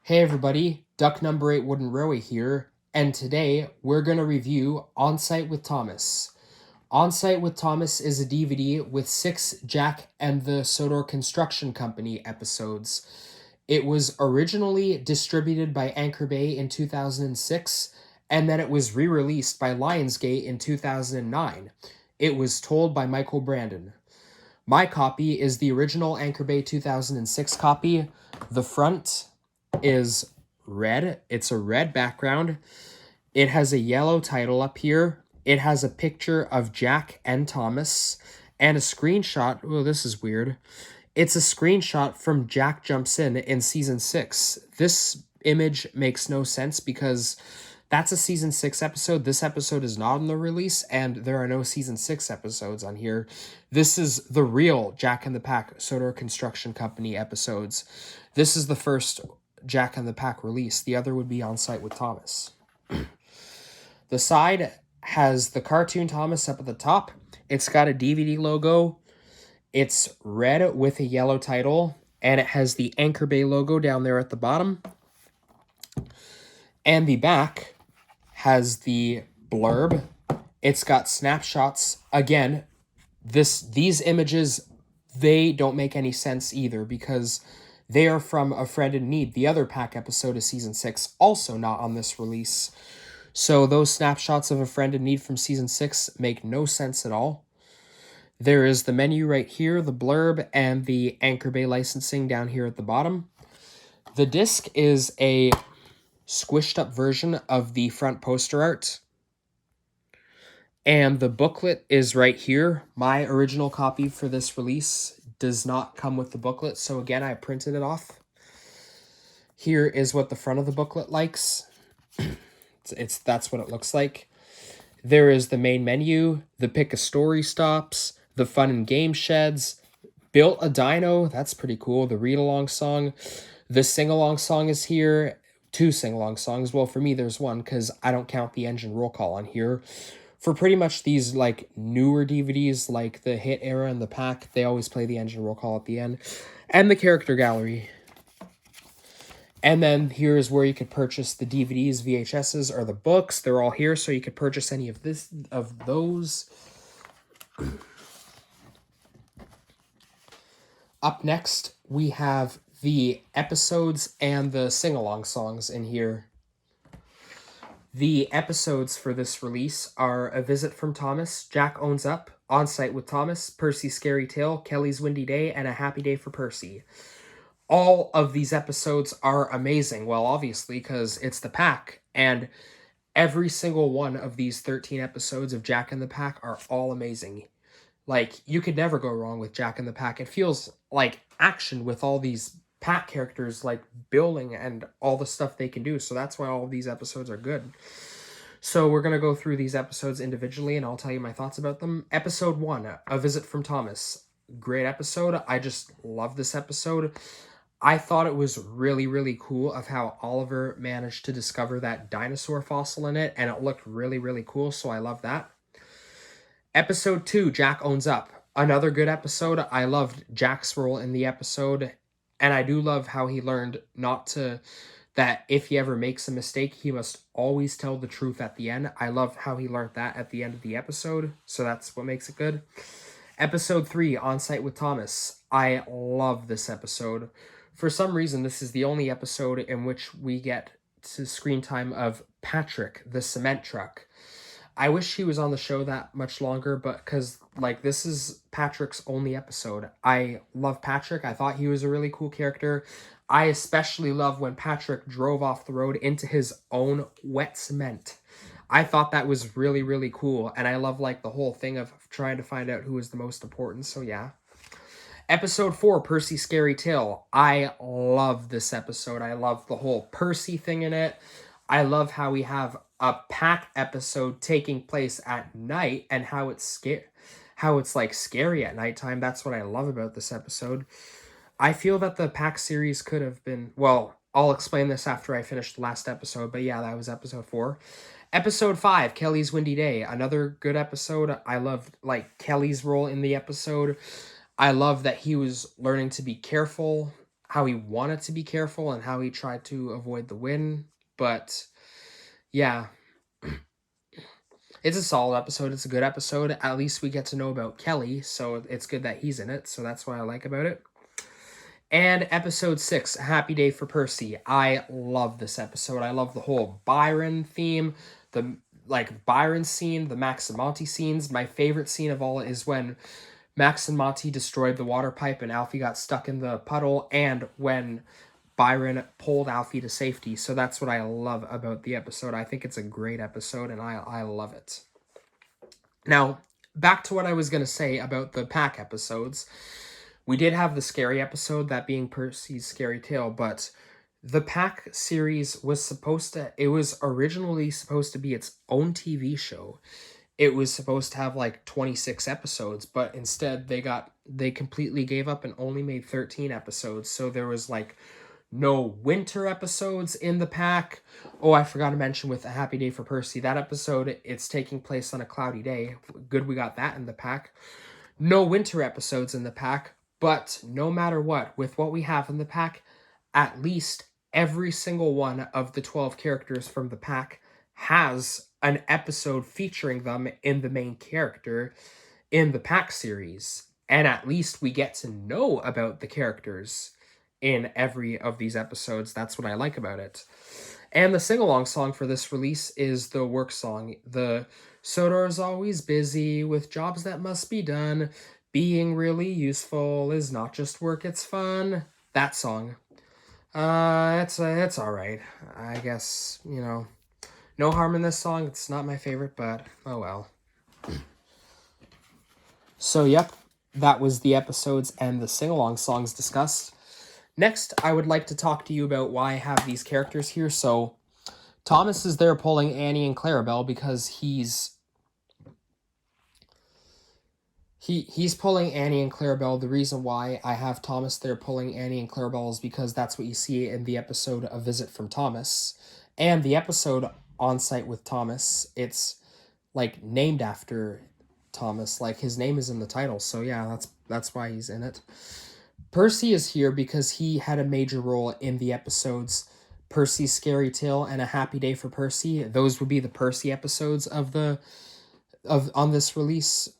Hey everybody, Duck Number 8 Wooden Railway here, and today we're going to review On Site with Thomas. On Site with Thomas is a DVD with 6 Jack and the Sodor Construction Company episodes. It was originally distributed by Anchor Bay in 2006, and then it was re-released by Lionsgate in 2009. It was told by Michael Brandon. My copy is the original Anchor Bay 2006 copy. The front is red. It's a red background. It has a yellow title up here. It has a picture of Jack and Thomas and a screenshot. Oh, this is weird. It's a screenshot from Jack Jumps In season 6. This image makes no sense because that's a season 6 episode. This episode is not on the release, and there are no season 6 episodes on here. This is the real Jack and the Pack Sodor Construction Company episodes. This is the first Jack and the Pack release. The other would be On Site with Thomas. The side has the cartoon Thomas up at the top. It's got a DVD logo. It's red with a yellow title, and it has the Anchor Bay logo down there at the bottom. And the back has the blurb. It's got snapshots. Again, these images, they don't make any sense either because they are from A Friend in Need, the other Pack episode of season 6, also not on this release. So those snapshots of A Friend in Need from season 6 make no sense at all. There is the menu right here, the blurb, and the Anchor Bay licensing down here at the bottom. The disc is a squished up version of the front poster art. And the booklet is right here. My original copy for this release does not come with the booklet, so again, I printed it off. Here is what the front of the booklet likes. That's what it looks like. There is the main menu, the Pick a Story stops, the Fun and Game sheds, Built a Dino, that's pretty cool, the read-along song. The sing-along song is here, 2 sing-along songs. Well, for me, there's one, because I don't count the engine roll call on here. For pretty much these, newer DVDs, like the Hit era and the Pack, they always play the engine roll call at the end. And the character gallery. And then here's where you could purchase the DVDs, VHSs, or the books. They're all here, so you could purchase any of those. Up next, we have the episodes and the sing-along songs in here. The episodes for this release are A Visit from Thomas, Jack Owns Up, On Site with Thomas, Percy's Scary Tale, Kelly's Windy Day, and A Happy Day for Percy. All of these episodes are amazing. Well, obviously, because it's the Pack, and every single one of these 13 episodes of Jack and the Pack are all amazing. You could never go wrong with Jack and the Pack. It feels like action with all these Pack characters, building and all the stuff they can do. So that's why all of these episodes are good. So we're going to go through these episodes individually, and I'll tell you my thoughts about them. Episode 1, A Visit from Thomas. Great episode. I just love this episode. I thought it was really, really cool of how Oliver managed to discover that dinosaur fossil in it, and it looked really, really cool, so I love that. Episode 2, Jack Owns Up. Another good episode. I loved Jack's role in the episode, and I do love how he learned that if he ever makes a mistake, he must always tell the truth at the end. I love how he learned that at the end of the episode, so that's what makes it good. Episode 3, On Site with Thomas. I love this episode. For some reason, this is the only episode in which we get to screen time of Patrick, the cement truck. I wish he was on the show that much longer, but because, this is Patrick's only episode. I love Patrick. I thought he was a really cool character. I especially love when Patrick drove off the road into his own wet cement. I thought that was really, really cool, and I love, the whole thing of trying to find out who is the most important, so yeah. Episode 4, Percy's Scary Tale. I love this episode. I love the whole Percy thing in it. I love how we have a Pack episode taking place at night and how it's scary at nighttime. That's what I love about this episode. I feel that the Pack series could have been, well, I'll explain this after I finish the last episode, but yeah, that was episode 4. Episode 5, Kelly's Windy Day. Another good episode. I loved, Kelly's role in the episode. I love that he was learning to be careful, how he wanted to be careful and how he tried to avoid the win. But yeah, it's a solid episode. It's a good episode. At least we get to know about Kelly, so it's good that he's in it. So that's what I like about it. And episode 6, Happy Day for Percy. I love this episode. I love the whole Byron theme, the Byron scene, the Max and Monty scenes. My favorite scene of all is when Max and Monty destroyed the water pipe and Alfie got stuck in the puddle, and when Byron pulled Alfie to safety. So that's what I love about the episode. I think it's a great episode, and I love it. Now, back to what I was going to say about the pack episodes. We did have the scary episode, that being Percy's Scary Tale, but the Pack series was originally supposed to be its own TV show. It was supposed to have like 26 episodes, but instead they completely gave up and only made 13 episodes. So there was like no winter episodes in the Pack. Oh, I forgot to mention with A Happy Day for Percy, that episode, it's taking place on a cloudy day. Good, we got that in the Pack. No winter episodes in the Pack. But no matter what, with what we have in the Pack, at least every single one of the 12 characters from the Pack has an episode featuring them in the main character in the Pack series. And at least we get to know about the characters in every of these episodes. That's what I like about it. And the sing-along song for this release is the work song. The Sodor's always busy with jobs that must be done. Being really useful is not just work, it's fun. That song. It's all right. I guess, no harm in this song. It's not my favorite, but oh well. So, yep, that was the episodes and the sing-along songs discussed. Next, I would like to talk to you about why I have these characters here. So, Thomas is there pulling Annie and Clarabelle because he's pulling Annie and Clarabelle. The reason why I have Thomas there pulling Annie and Clarabelle is because that's what you see in the episode A Visit from Thomas. And the episode On Site with Thomas, it's like named after Thomas. Like his name is in the title. So yeah, that's why he's in it. Percy is here because he had a major role in the episodes Percy's Scary Tale and A Happy Day for Percy. Those would be the Percy episodes on this release.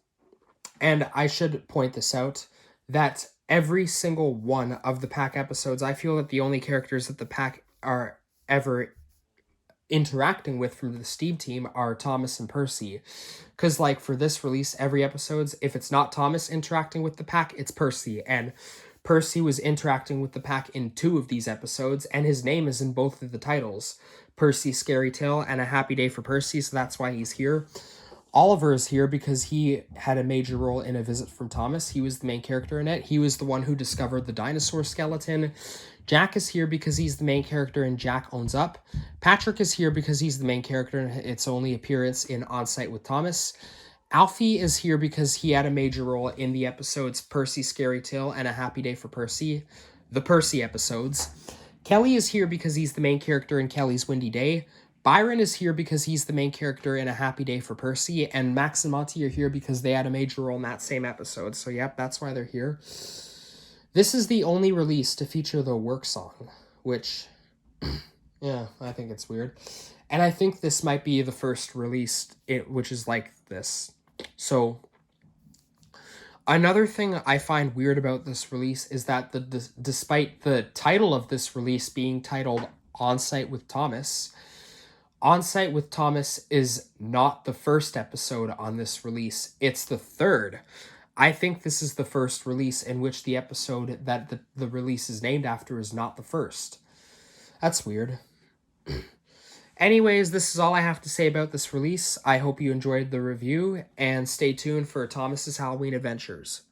And I should point this out, that every single one of the Pack episodes, I feel that the only characters that the Pack are ever interacting with from the Steve team are Thomas and Percy. Because, like, for this release, every episodes, if it's not Thomas interacting with the Pack, it's Percy. And Percy was interacting with the Pack in 2 of these episodes, and his name is in both of the titles. Percy's Scary Tale and A Happy Day for Percy, so that's why he's here. Oliver is here because he had a major role in A Visit from Thomas. He was the main character in it. He was the one who discovered the dinosaur skeleton. Jack is here because he's the main character in Jack Owns Up. Patrick is here because he's the main character in its only appearance in On Site with Thomas. Alfie is here because he had a major role in the episodes Percy's Scary Tale and A Happy Day for Percy, the Percy episodes. Kelly is here because he's the main character in Kelly's Windy Day. Byron is here because he's the main character in A Happy Day for Percy, and Max and Monty are here because they had a major role in that same episode. So, yep, that's why they're here. This is the only release to feature the work song, which, yeah, I think it's weird. And I think this might be the first release which is like this. So, another thing I find weird about this release is that despite the title of this release being titled On Site with Thomas, On Site with Thomas is not the first episode on this release. It's the third. I think this is the first release in which the episode that the release is named after is not the first. That's weird. Anyways, this is all I have to say about this release. I hope you enjoyed the review, and stay tuned for Thomas's Halloween Adventures.